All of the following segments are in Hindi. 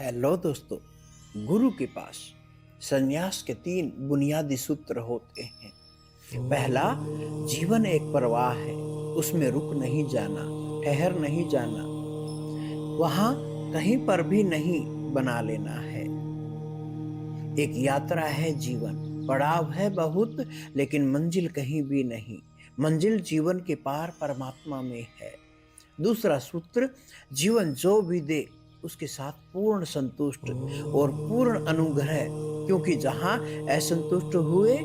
हेलो दोस्तों। गुरु के पास संन्यास के 3 बुनियादी सूत्र होते हैं। पहला, जीवन एक प्रवाह है, उसमें रुक नहीं जाना, ठहर नहीं जाना, वहां कहीं पर भी नहीं बना लेना है। एक यात्रा है जीवन, पड़ाव है बहुत, लेकिन मंजिल कहीं भी नहीं। मंजिल जीवन के पार परमात्मा में है। दूसरा सूत्र, जीवन जो भी दे उसके साथ पूर्ण संतुष्ट और पूर्ण अनुग्रह, क्योंकि जहां असंतुष्ट हुए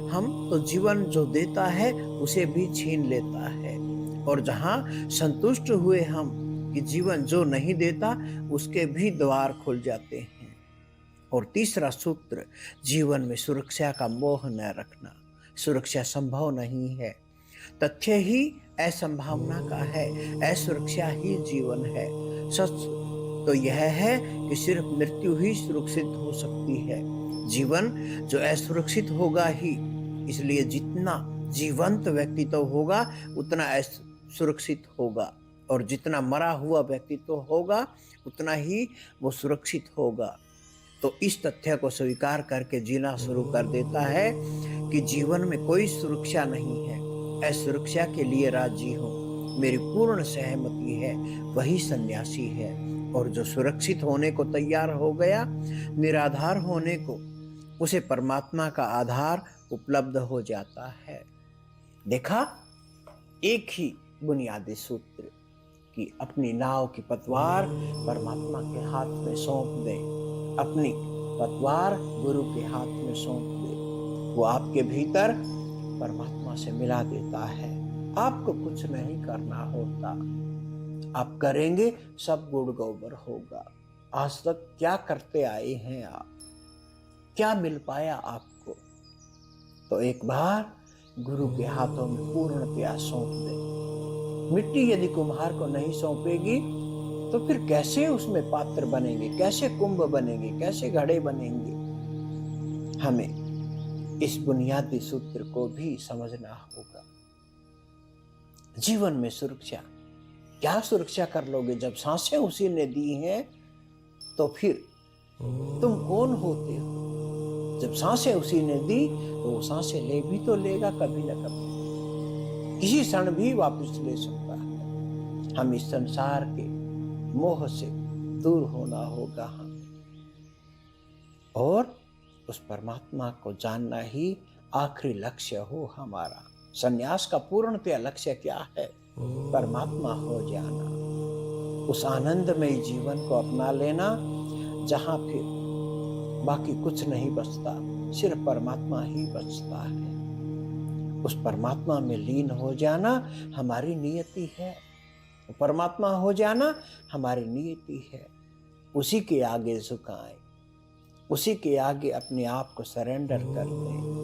हम तो जीवन जो देता है उसे भी छीन लेता है, और जहां संतुष्ट हुए हम कि जीवन जो नहीं देता उसके भी द्वार खुल जाते हैं। और तीसरा सूत्र, जीवन में सुरक्षा का मोह न रखना। सुरक्षा संभव नहीं है, तथ्य ही असंभावना का है, असुरक्षा ही जीवन है। सच तो यह है कि सिर्फ मृत्यु ही सुरक्षित हो सकती है, जीवन जो असुरक्षित होगा ही। इसलिए जितना जीवंत व्यक्तित्व होगा उतना असुरक्षित होगा, और जितना मरा हुआ व्यक्तित्व होगा उतना ही वो सुरक्षित होगा। तो इस तथ्य को स्वीकार करके जीना शुरू कर देता है कि जीवन में कोई सुरक्षा नहीं है, असुरक्षा के लिए राजी हूँ, मेरी पूर्ण सहमति है, वही सन्यासी है। और जो सुरक्षित होने को तैयार हो गया, निराधार होने को, उसे परमात्मा का आधार उपलब्ध हो जाता है। देखा, एक ही बुनियादी सूत्र कि अपनी नाव की पतवार परमात्मा के हाथ में सौंप दे, अपनी पतवार गुरु के हाथ में सौंप दे, वो आपके भीतर परमात्मा से मिला देता है। आपको कुछ नहीं करना होता, आप करेंगे सब गुड़ गोबर होगा। आज तक क्या करते आए हैं आप, क्या मिल पाया आपको? तो एक बार गुरु के हाथों में पूर्णतया सौंप दे। मिट्टी यदि कुम्हार को नहीं सौंपेगी तो फिर कैसे उसमें पात्र बनेंगे, कैसे कुंभ बनेंगे, कैसे घड़े बनेंगे? हमें इस बुनियादी सूत्र को भी समझना होगा। जीवन में सुरक्षा, क्या सुरक्षा कर लोगे जब सांसें उसी ने दी हैं? तो फिर तुम कौन होते हो? जब सांसें उसी ने दी तो वो सांसें ले भी तो लेगा कभी ना कभी, किसी क्षण भी वापस ले सकता है। हम इस संसार के मोह से दूर होना होगा हमें, और उस परमात्मा को जानना ही आखिरी लक्ष्य हो हमारा। संन्यास का पूर्णतया लक्ष्य क्या है? परमात्मा हो जाना, उस आनंदमय जीवन को अपना लेना जहां फिर बाकी कुछ नहीं बचता, सिर्फ परमात्मा ही बचता है। उस परमात्मा में लीन हो जाना हमारी नियति है, परमात्मा हो जाना हमारी नियति है। उसी के आगे झुकाएं, उसी के आगे अपने आप को सरेंडर कर दें।